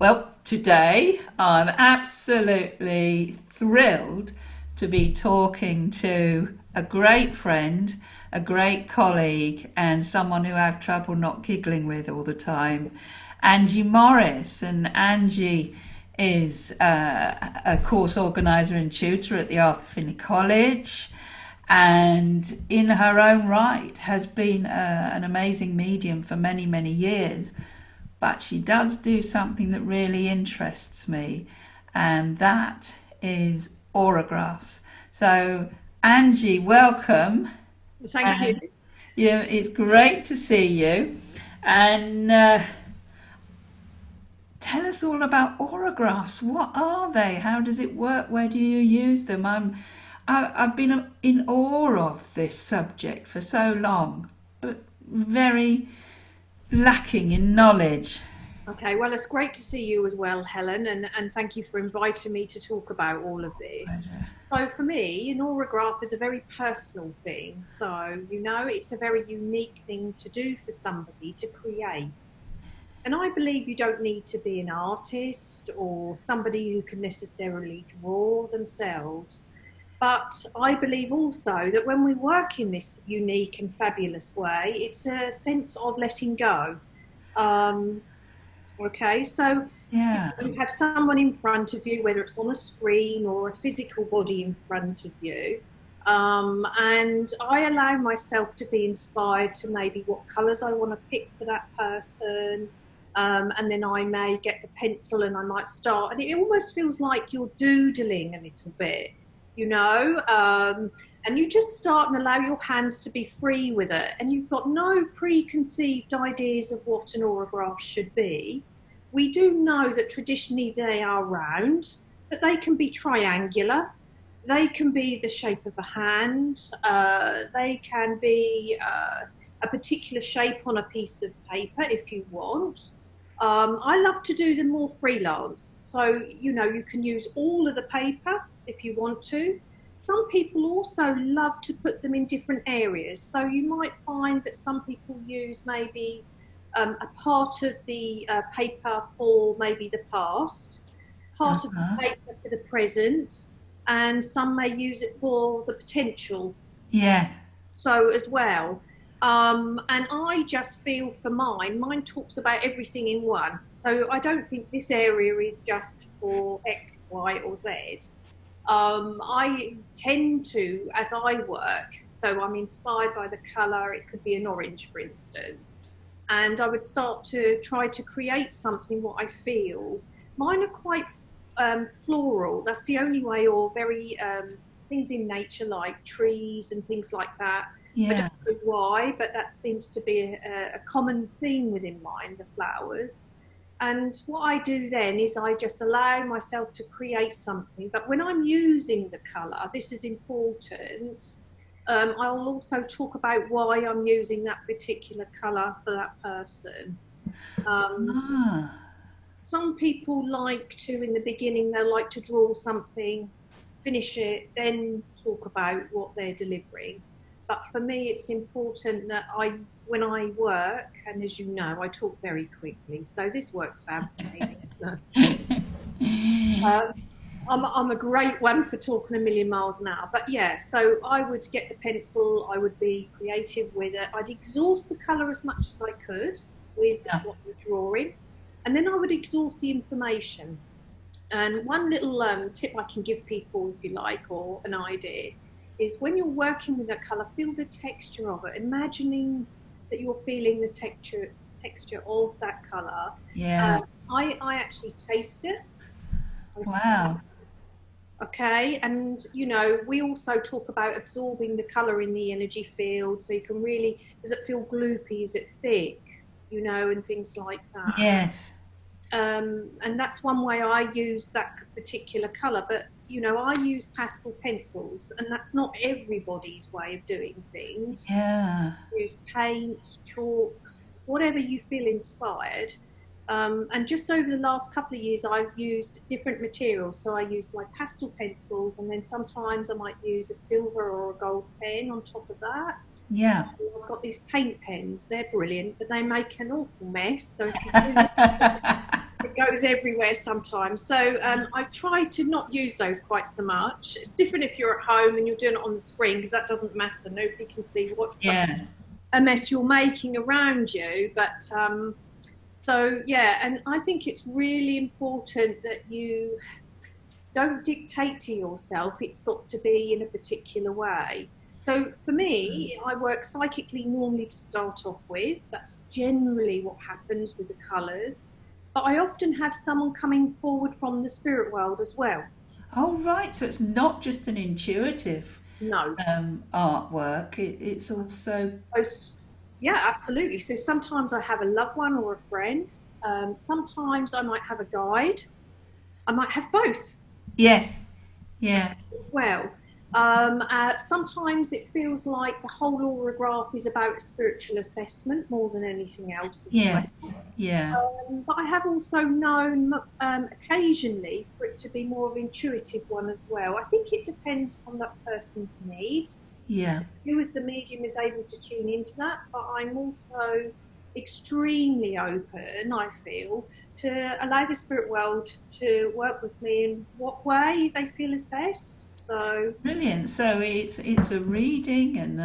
Well, today I'm absolutely thrilled to be talking to a great friend, a great colleague, and someone who I have trouble not giggling with all the time, Angie Morris. And Angie is a course organizer and tutor at the Arthur Findlay College, and in her own right has been an amazing medium for many, many years. But she does do something that really interests me, and that is Auragraphs. So, Angie, welcome. Thank you. And yeah, it's great to see you. And tell us all about Auragraphs. What are they? How does it work? Where do you use them? I've been in awe of this subject for so long, but very lacking in knowledge. Okay, well, it's great to see you as well, Helen, and thank you for inviting me to talk about all of this. Pleasure. So, for me, an aurograph is a very personal thing. So, it's a very unique thing to do for somebody to create. And I believe you don't need to be an artist or somebody who can necessarily draw themselves. But I believe also that when we work in this unique and fabulous way, it's a sense of letting go. Um, Okay, so Yeah. you have someone in front of you, whether it's on a screen or a physical body in front of you. And I allow myself to be inspired to maybe what colours I want to pick for that person. And then I may get the pencil and I might start. And it almost feels like you're doodling a little bit, you know. And you just start and allow your hands to be free with it. And you've got no preconceived ideas of what an aurograph should be. We do know that traditionally they are round, but they can be triangular. They can be the shape of a hand. They can be a particular shape on a piece of paper if you want. I love to do them more freelance. So, you can use all of the paper if you want to. Some people also love to put them in different areas. So you might find that some people use maybe a part of the paper for maybe the past, part of Uh-huh. the paper for the present, and some may use it for the potential Yes. so as well. And I just feel for mine talks about everything in one. So I don't think this area is just for X, Y, or Z. I tend to, as I work, so I'm inspired by the colour, it could be an orange, for instance, and I would start to try to create something what I feel. Mine are quite floral, that's the only way, or very things in nature like trees and things like that. I don't Yeah. know why, but that seems to be a common theme within mine, the flowers. And what I do then is I just allow myself to create something. But when I'm using the colour, this is important. I'll also talk about why I'm using that particular colour for that person. Um, Ah. some people like to, in the beginning, they like to draw something, finish it, then talk about what they're delivering. But for me, it's important that when I work, and as you know, I talk very quickly, so this works fab for me. Um, I'm a great one for talking a million miles an hour. But yeah, so I would get the pencil, I would be creative with it. I'd exhaust the colour as much as I could with Yeah. what we're drawing. And then I would exhaust the information. And one little tip I can give people, if you like, or an idea, is when you're working with a colour, feel the texture of it, imagining that you're feeling the texture of that colour. Yeah. I actually taste it. I Wow. Okay, and we also talk about absorbing the color in the energy field, so you can really, does it feel gloopy, is it thick, and things like that. Yes. And that's one way I use that particular color. But I use pastel pencils, and that's not everybody's way of doing things. Yeah. Use paint, chalks, whatever you feel inspired. And just over the last couple of years, I've used different materials. So I used my pastel pencils, and then sometimes I might use a silver or a gold pen on top of that. Yeah. I've got these paint pens. They're brilliant, but they make an awful mess. So if you do goes everywhere sometimes. So I try to not use those quite so much. It's different if you're at home and you're doing it on the screen, because that doesn't matter. Nobody can see what such a mess you're making around you. But so, yeah, and I think it's really important that you don't dictate to yourself it's got to be in a particular way. So for me, I work psychically normally to start off with. That's generally what happens with the colours. But I often have someone coming forward from the spirit world as well. Oh, right. So it's not just an intuitive No. artwork. It's also... Yeah, absolutely. So sometimes I have a loved one or a friend. Sometimes I might have a guide. I might have both. Yes. Yeah. Well, sometimes it feels like the whole Auragraph is about a spiritual assessment more than anything else. Yes. Yeah. But I have also known occasionally for it to be more of an intuitive one as well. I think it depends on that person's need. Yeah. Who as the medium is able to tune into that, but I'm also extremely open, I feel, to allow the spirit world to work with me in what way they feel is best. So brilliant. So it's a reading and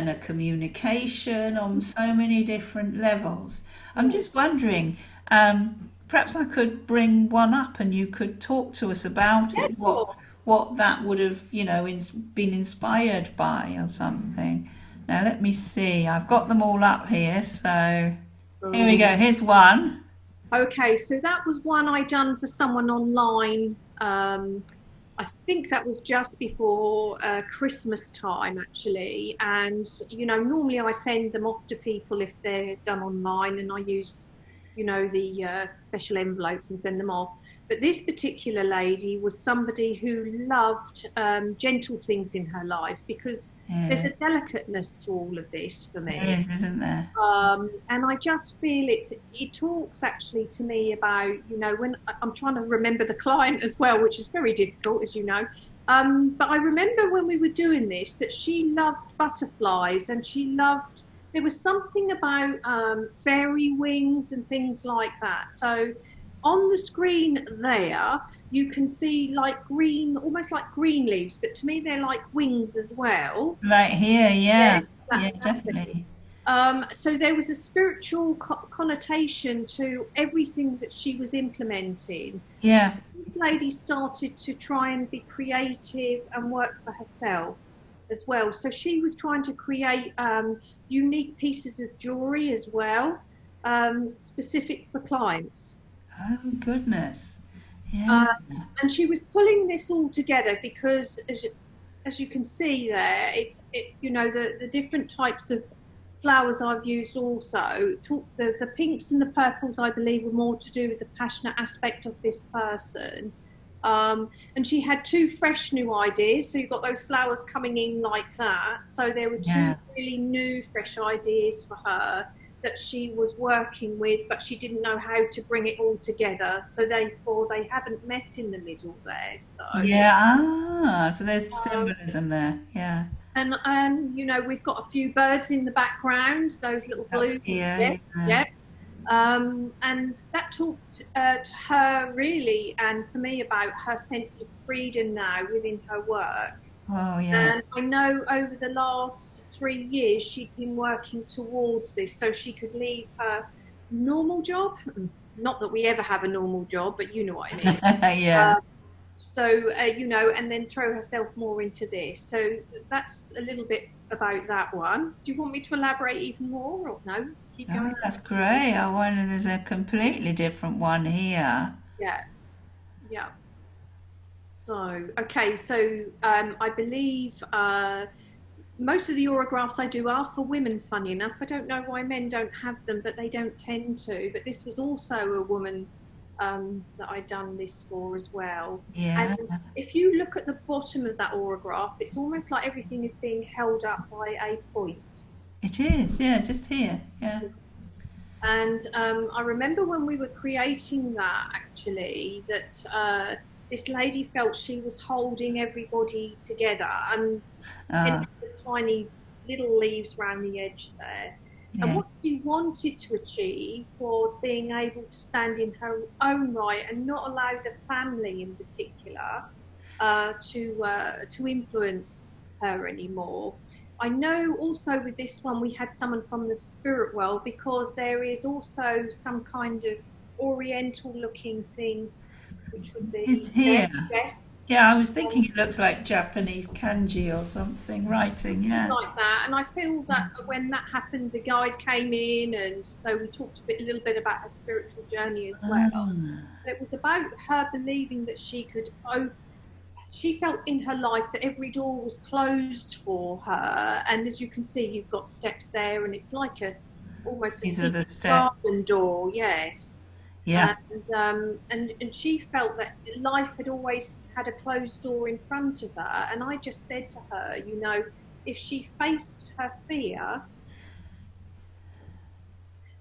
a communication on so many different levels. I'm just wondering, perhaps I could bring one up and you could talk to us about it. What that would have, been inspired by or something. Now let me see. I've got them all up here. So here we go. Here's one. Okay, so that was one I done for someone online. I think that was just before Christmas time, actually. And, normally I send them off to people if they're done online, and I use, the special envelopes and send them off. But this particular lady was somebody who loved gentle things in her life, because there's a delicateness to all of this for me. Yes, isn't there? And I just feel it talks actually to me about, when I'm trying to remember the client as well, which is very difficult, as you know. But I remember when we were doing this that she loved butterflies, and there was something about fairy wings and things like that. So on the screen there, you can see almost like green leaves, but to me they're like wings as well. Right here, yeah, definitely. So there was a spiritual connotation to everything that she was implementing. Yeah. This lady started to try and be creative and work for herself as well. So she was trying to create unique pieces of jewellery as well, specific for clients. Oh goodness! Yeah. And she was pulling this all together because, as you can see there, the different types of flowers I've used also. The pinks and the purples, I believe, were more to do with the passionate aspect of this person. And she had two fresh new ideas. So you've got those flowers coming in like that. So there were two really new, fresh ideas for her that she was working with, but she didn't know how to bring it all together. So therefore, they haven't met in the middle there. So so there's symbolism there. Yeah. And we've got a few birds in the background, those little blue. Yeah. And that talked to her really, and for me, about her sense of freedom now within her work. Oh, yeah. And I know over the last 3 years she'd been working towards this, so she could leave her normal job. Not that we ever have a normal job, but you know what I mean. Yeah. And then throw herself more into this. So that's a little bit about that one. Do you want me to elaborate even more, or no? Keep going. Oh, that's great. I wonder, there's a completely different one here. Yeah. So, okay, so I believe most of the Auragraphs I do are for women, funny enough. I don't know why men don't have them, but they don't tend to. But this was also a woman that I'd done this for as well. Yeah. And if you look at the bottom of that Auragraph, it's almost like everything is being held up by a point. It is, yeah, just here, yeah. And I remember when we were creating that, actually, that this lady felt she was holding everybody together, and the tiny little leaves around the edge there. And Yeah. what she wanted to achieve was being able to stand in her own right and not allow the family in particular to influence her anymore. I know also with this one we had someone from the spirit world, because there is also some kind of oriental looking thing, which would It's be, here. yes, Yeah, I was thinking it looks like Japanese kanji or something, writing, yeah. like that. And I feel that when that happened, the guide came in, and so we talked a little bit about her spiritual journey as well. Ah, It was about her believing that she could open. She felt in her life that every door was closed for her, and as you can see, you've got steps there, and it's like almost a these are secret the steps. garden door, yes. Yeah, And she felt that life had always had a closed door in front of her, and I just said to her, you know, if she faced her fear,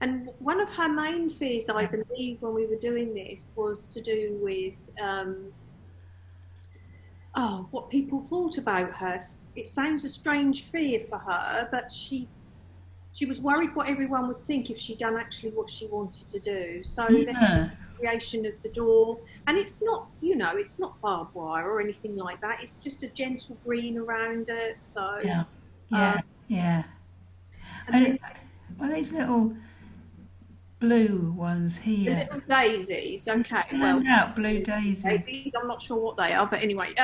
and one of her main fears, I believe, when we were doing this, was to do with what people thought about her. It sounds a strange fear for her, but she was worried what everyone would think if she'd done actually what she wanted to do. So the yeah, creation of the door, and it's not, you know, it's not barbed wire or anything like that. It's just a gentle green around it. So, yeah, um, yeah, yeah. and And then well, these little blue ones the here. little daisies. Okay, well, Stand out, blue daisy. daisies. I'm not sure what they are, but anyway,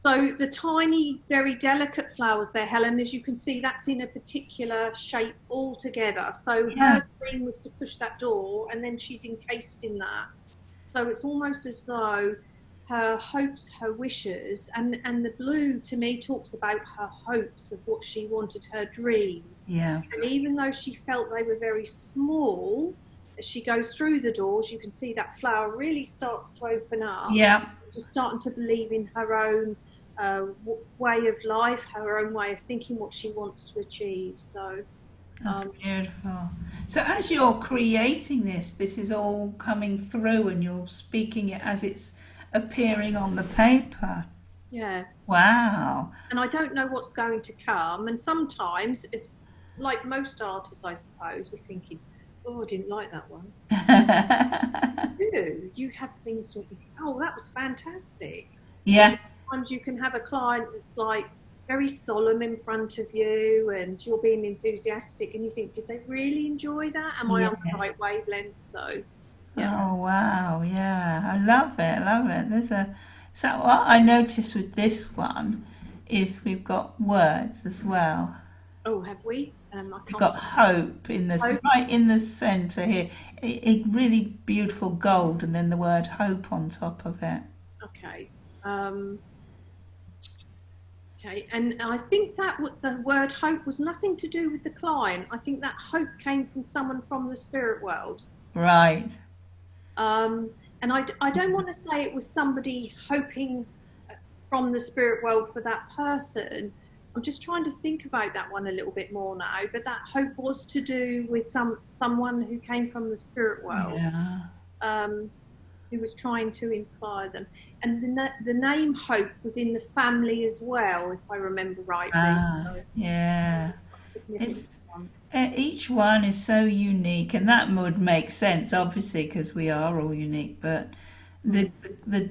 so the tiny, very delicate flowers there, Helen, as you can see, that's in a particular shape altogether. So Yeah, her dream was to push that door, and then she's encased in that. So it's almost as though her hopes, her wishes, and the blue to me talks about her hopes of what she wanted, her dreams. yeah, And even though she felt they were very small, as she goes through the doors, you can see that flower really starts to open up. yeah. She's starting to believe in her own way of life, her own way of thinking, what she wants to achieve. So, That's beautiful. So as you're creating this is all coming through and you're speaking it as it's appearing on the paper. yeah. Wow. And I don't know what's going to come. And sometimes, it's like most artists, I suppose, we're thinking, oh, I didn't like that one. You have things that you think, oh, that was fantastic. Yeah, Sometimes you can have a client that's like very solemn in front of you, and you're being enthusiastic, and you think, did they really enjoy that? Am I on the yes. right wavelength? So, yeah. Oh wow, yeah. I love it, I love it. So what I noticed with this one is we've got words as well. Oh, have we? I We've can't got see. hope in this Oh, right in the centre here. A really beautiful gold and then the word hope on top of it. okay. Um, okay. And I think that the word hope was nothing to do with the client. I think that hope came from someone from the spirit world. Right. Um, and I don't want to say it was somebody hoping from the spirit world for that person. I'm just trying to think about that one a little bit more now. But that hope was to do with someone who came from the spirit world, Yeah. um, who was trying to inspire them. And the name Hope was in the family as well, if I remember rightly. Ah, So, yeah. significant It's one. each one is so unique, and that would make sense, obviously, because we are all unique. But the the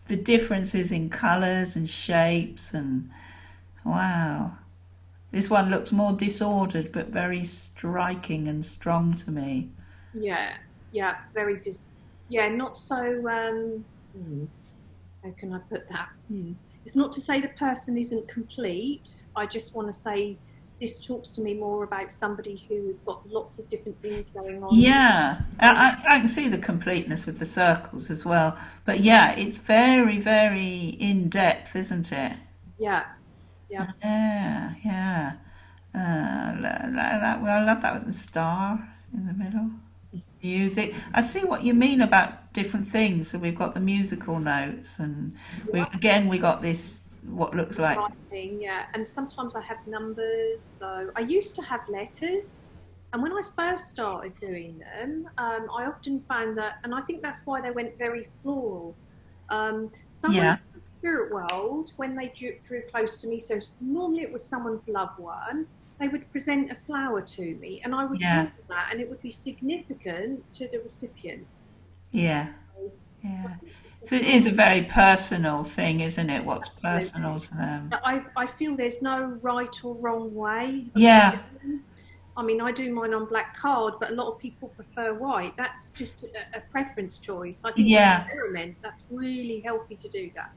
the differences in colours and shapes, and wow, this one looks more disordered, but very striking and strong to me. Yeah, yeah, very yeah, not so. How can I put that? It's not to say the person isn't complete. I just want to say this talks to me more about somebody who has got lots of different things going on. Yeah, I can see the completeness with the circles as well. But yeah, it's very, very in depth, isn't it? Yeah, yeah, Yeah, yeah. Well, I love that with the star in the middle. Music. I see what you mean about different things. So we've got the musical notes, and yeah. we got this what looks like. Writing, yeah. And sometimes I have numbers. So I used to have letters. And when I first started doing them, I often found that, and I think that's why they went very floral. Someone in Yeah, the spirit world, when they drew close to me, so normally it was someone's loved one, they would present a flower to me, and I would Yeah. read that, and it would be significant to the recipient. Yeah. So, so Yeah. I think it's So it a is a very personal thing, isn't it? What's personal absolutely. to them. But I feel there's no right or wrong way of Yeah. doing them. I mean, I do mine on black card, but a lot of people prefer white. That's just a preference choice. I think Yeah. experiment. That's really healthy to do that.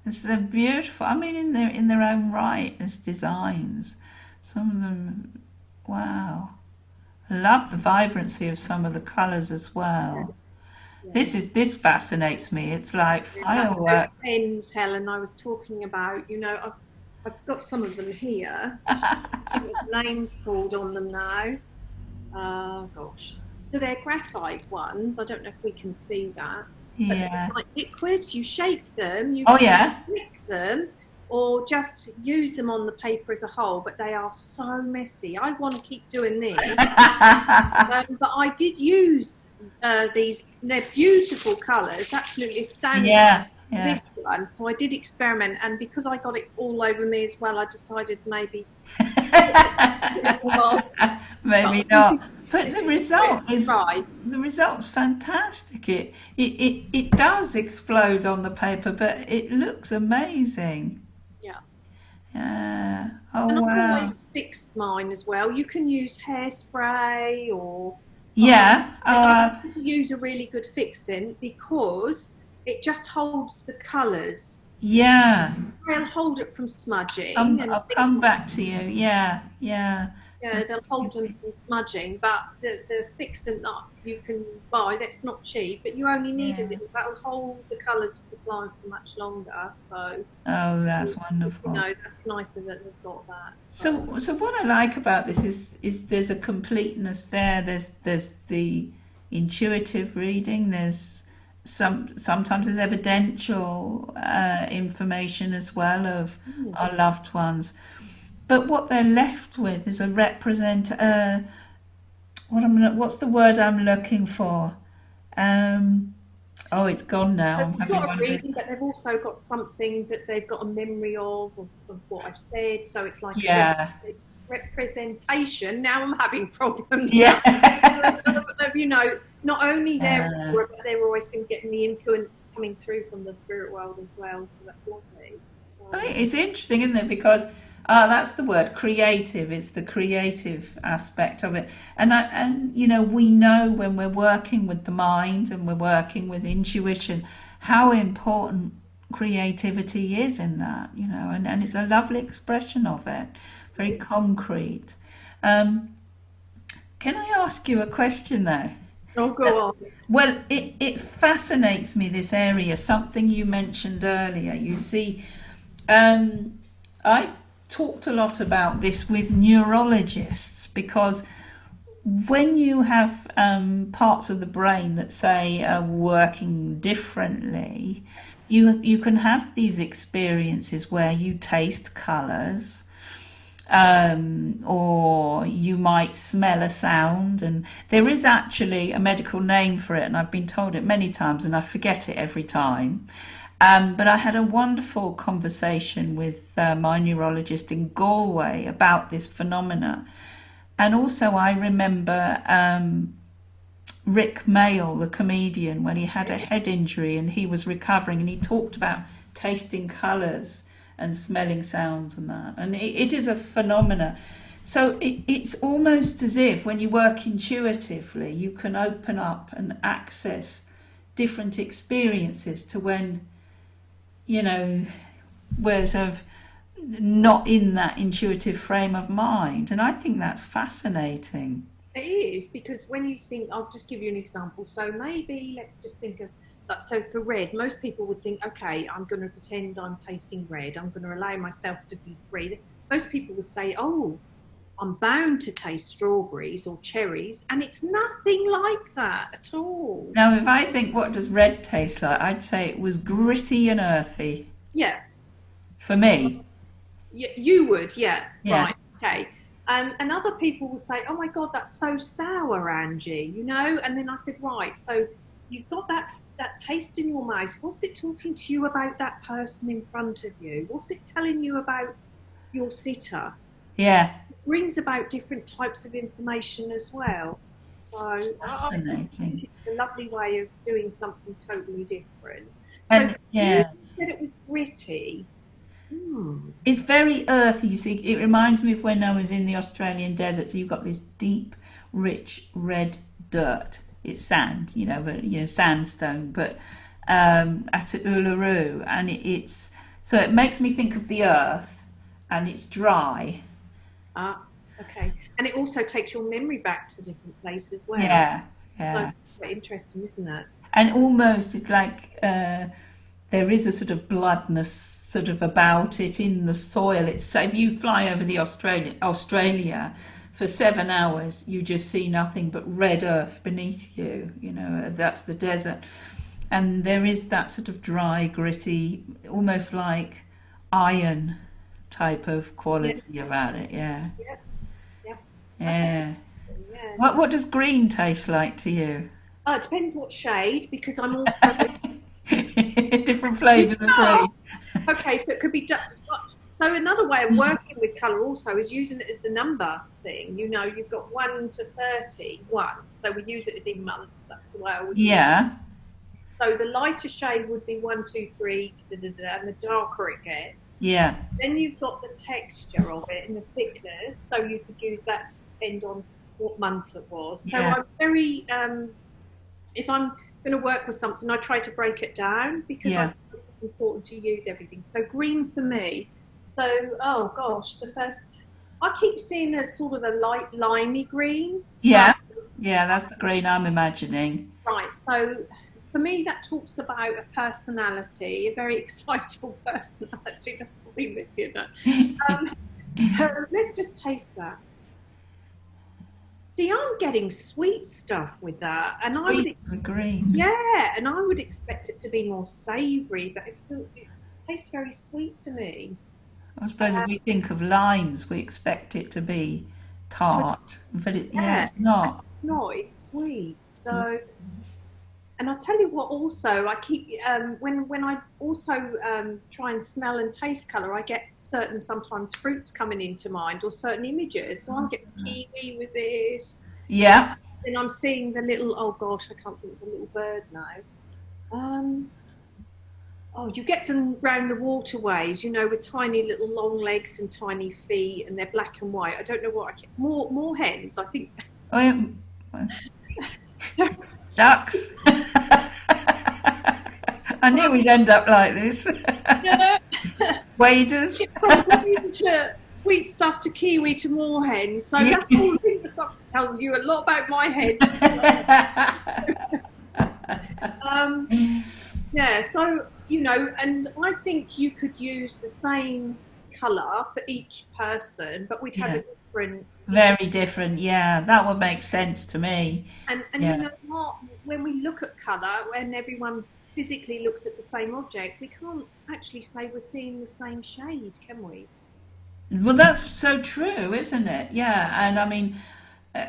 It's they're beautiful. I mean, in their own right as designs. Some of them, wow. I love the vibrancy of some of the colours as Yeah, well. yeah. This fascinates me. It's like Those fireworks. pens, Helen, I was talking about. I've got some of them here. I think the name's called on them now. Gosh. So they're graphite ones. I don't know if we can see that. But they're Yeah. like liquids. You shake them, you Oh can yeah. mix them, or just use them on the paper as a whole. But they are so messy. I want to keep doing this. But I did use these. They're beautiful colours, absolutely astounding. Yeah. Yeah. This one, so I did experiment, and because I got it all over me as well, I decided maybe Maybe not. But the right. result's fantastic. It does explode on the paper, but it looks amazing. Yeah, Yeah. Oh and I've wow. always fixed mine as well. You can use hairspray, or Yeah. Oh, I like to use a really good fixing because it just holds the colours. yeah. They'll hold it from smudging, and I'll come back to you. Yeah. Yeah. So yeah, they'll hold them from smudging. But the fixing that you can buy, that's not cheap, but you only need a yeah. little. That'll hold the colours for flying for much longer. So Oh, that's you wonderful. know, that's nicer that they've got that. So what I like about this is there's a completeness there. There's the intuitive reading. There's sometimes there's evidential information as well of our loved ones. But what they're left with is a what's the word I'm looking for? Oh, it's gone now. I'm They've having got a one of reading, but they've also got something that they've got a memory of what I've said. So it's like yeah. a representation. Now I'm having problems. Yeah. You know, not only their Uh, aura, but they're always getting the influence coming through from the spirit world as well. So that's lovely. So, It's interesting, isn't it? Because that's the word creative. It's the creative aspect of it, and you know we know when we're working with the mind and we're working with intuition how important creativity is in that. You know, and it's a lovely expression of it, very concrete. Um, can I ask you a question though? oh, go on. Well, it fascinates me, this area, something you mentioned earlier. You see, I talked a lot about this with neurologists because when you have parts of the brain that say are working differently, you can have these experiences where you taste colours, or you might smell a sound, and there is actually a medical name for it, and I've been told it many times and I forget it every time. But I had a wonderful conversation with my neurologist in Galway about this phenomena. And also I remember Rick Mail, the comedian, when he had a head injury and he was recovering, and he talked about tasting colours and smelling sounds and that. And it is a phenomena. So it's almost as if when you work intuitively, you can open up and access different experiences to when, you know, we're sort of not in that intuitive frame of mind. And I think that's fascinating. It is, because when you think, I'll just give you an example. So maybe let's just think of, so for red, most people would think, okay, I'm going to pretend I'm tasting red. I'm going to allow myself to be free. Most people would say, oh, I'm bound to taste strawberries or cherries. And it's nothing like that at all. Now, if I think, what does red taste like? I'd say it was gritty and earthy Yeah. for me. You would, yeah. Yeah. Right, okay. And other people would say, oh my God, that's so sour, Angie, you know? And then I said, right, so you've got that taste in your mouth. What's it talking to you about that person in front of you? What's it telling you about your sitter? Yeah. brings about different types of information as well. So I think Fascinating. it's a lovely way of doing something totally different. So And for you, yeah, you said it was gritty. Hmm. it's very earthy. You see, it reminds me of when I was in the Australian desert. So you've got this deep, rich red dirt. It's sand, sandstone, but at Uluru, and it's so it makes me think of the earth, and it's dry. Ah, okay. And it also takes your memory back to a different place as well. Yeah, So yeah, quite interesting, isn't it? and almost it's like there is a sort of bloodness sort of about it in the soil. It's so if you fly over the Australia for 7 hours, you just see nothing but red earth beneath you. That's the desert, and there is that sort of dry, gritty, almost like iron type of Yeah, quality about it. Yeah, yeah, yeah. That's yeah. interesting, yeah. What does green taste like to you? It depends what shade, because I'm also Different flavours of green. okay. So it could be. So another way of working with colour also is using it as the number thing. You've got 1 to 31, so we use it as in months. That's the way I would use it. Yeah, So the lighter shade would be 1, 2, 3, da, da, da, and the darker it gets. yeah, Then you've got the texture of it and the thickness, so you could use that to depend on what month it was. So yeah, I'm very, if I'm going to work with something, I try to break it down, because I yeah, think it's important to use everything. So green for me. So, oh gosh, I keep seeing a sort of a light limey green. yeah, yeah. That's the green I'm imagining. Right, so for me, that talks about a personality, a very excitable personality. That's probably with you, know. So let's just taste that. See, I'm getting sweet stuff with that, and Sweet and green. yeah, and I would expect it to be more savoury, but it tastes very sweet to me. I suppose if we think of limes, we expect it to be tart, but Yeah, it's not. no, it's sweet. So, and I'll tell you what. Also, I keep when I also try and smell and taste colour, I get certain sometimes fruits coming into mind, or certain images. So I'm getting kiwi with this. Yeah. Then I'm seeing the little. Oh gosh, I can't think of the little bird now. Um, oh, you get them round the waterways, with tiny little long legs and tiny feet, and they're black and white. I don't know what I get. More hens, I think. Oh, yeah. Ducks. I knew we'd end up like this. Yeah. Waders. From sweet stuff to kiwi to moorhen. So that all tells you a lot about my head. Yeah, so, and I think you could use the same colour for each person, but we'd have a different. Very different, yeah. That would make sense to me. And Yeah. you know what? When we look at colour, when everyone physically looks at the same object, we can't actually say we're seeing the same shade, can we? Well, that's so true, isn't it? Yeah, and I mean,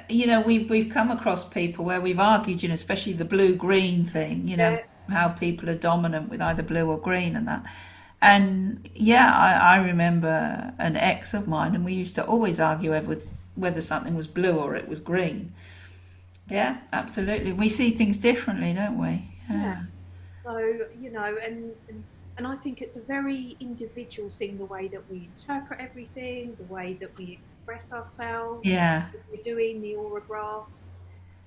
we've come across people where we've argued, especially the blue-green thing, Yeah. how people are dominant with either blue or green and that. And yeah, I remember an ex of mine, and we used to always argue over whether something was blue or it was green. Yeah, absolutely. We see things differently, don't we? Yeah. So, and I think it's a very individual thing, the way that we interpret everything, the way that we express ourselves. Yeah. We're doing the Auragraphs.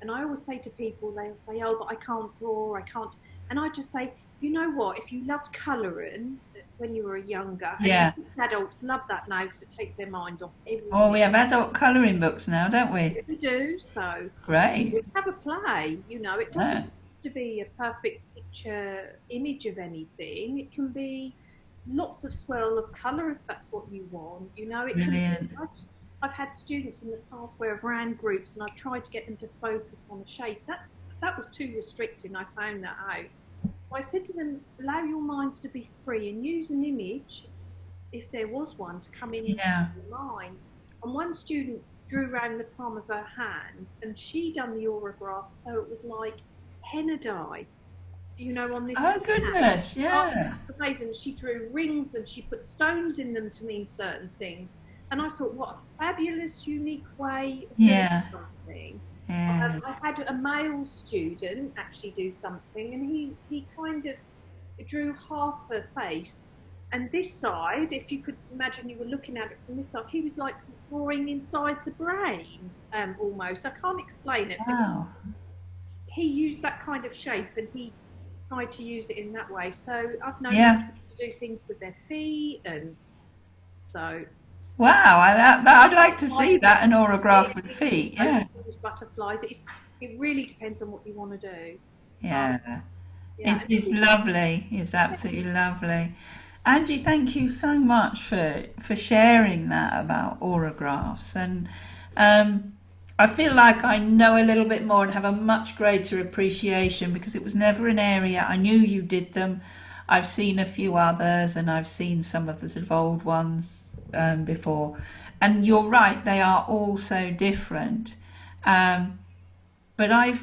And I always say to people, they'll say, oh, but I can't draw, I can't. And I just say, you know what, if you loved colouring when you were younger, Yeah. and adults love that now because it takes their mind off everything. Oh, we have adult colouring books now, don't we? We do, so Great. we have a play, it doesn't Yeah. have to be a perfect picture image of anything. It can be lots of swirl of colour if that's what you want. It Brilliant. can be, I've had students in the past where I've ran groups and I've tried to get them to focus on a shape. That was too restricting. I found that out. I said to them, allow your minds to be free and use an image, if there was one, to come in Yeah. your mind. And one student drew around the palm of her hand, and she done the Auragraph, so it was like henna dye, on this. Oh, goodness, yeah. Oh, amazing. She drew rings and she put stones in them to mean certain things. And I thought, what a fabulous, unique way of doing Yeah. something. Yeah. I had a male student actually do something, and he kind of drew half a face. And this side, if you could imagine you were looking at it from this side, he was like drawing inside the brain, almost. I can't explain it, but Wow. he used that kind of shape and he tried to use it in that way. So I've known Yeah. people to do things with their feet, and so Wow. I'd like to see that, an autograph with feet. Yeah. butterflies. It really depends on what you want to do. Um, Yeah. yeah, It's lovely. It's absolutely lovely. Angie, thank you so much for sharing that about autographs. And um, I feel like I know a little bit more and have a much greater appreciation, because it was never an area I knew you did them. I've seen a few others, and I've seen some of the sort of old ones before. And you're right, they are all so different. Um, but I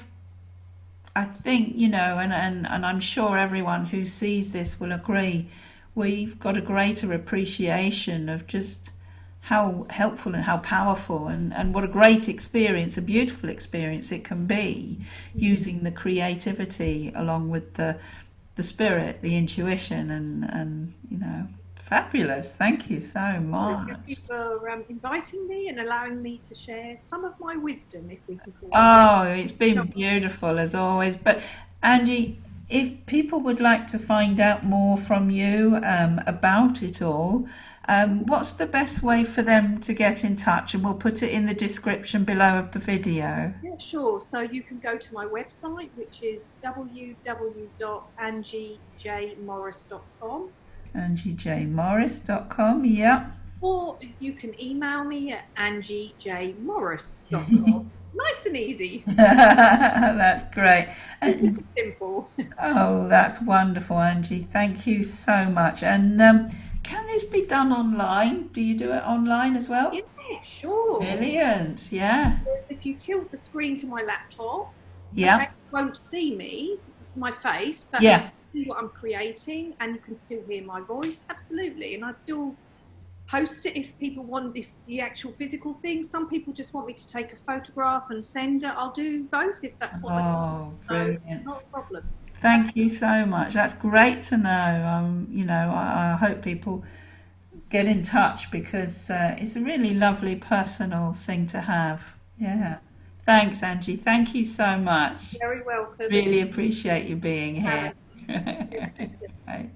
think, and I'm sure everyone who sees this will agree, we've got a greater appreciation of just how helpful and how powerful and what a great experience, a beautiful experience it can be, using the creativity along with the spirit, the intuition, and fabulous. Thank you so much. thank you for inviting me and allowing me to share some of my wisdom, if we can call it. Oh, it's been beautiful as always. But Angie, if people would like to find out more from you about it all, what's the best way for them to get in touch? And we'll put it in the description below of the video. Yeah, sure. So you can go to my website, which is www.angiejmorris.com. AngieJMorris.com, yeah. Or you can email me at angiejmorris.com. Nice and easy. That's great. And, Simple. oh, that's wonderful, Angie. Thank you so much. And can this be done online? Do you do it online as well? Yeah, sure. Brilliant. Yeah. If you tilt the screen to my laptop, Yeah. you won't see me, my face, but Yeah. you can see what I'm creating, and you can still hear my voice. Absolutely. And I still post it if people want, if the actual physical thing. Some people just want me to take a photograph and send it. I'll do both if that's what they want. Oh, So, brilliant. not a problem. Thank you so much. That's great to know. I hope people get in touch, because it's a really lovely personal thing to have. Yeah. Thanks, Angie. Thank you so much. Very welcome. Really appreciate you being here. Um, Right.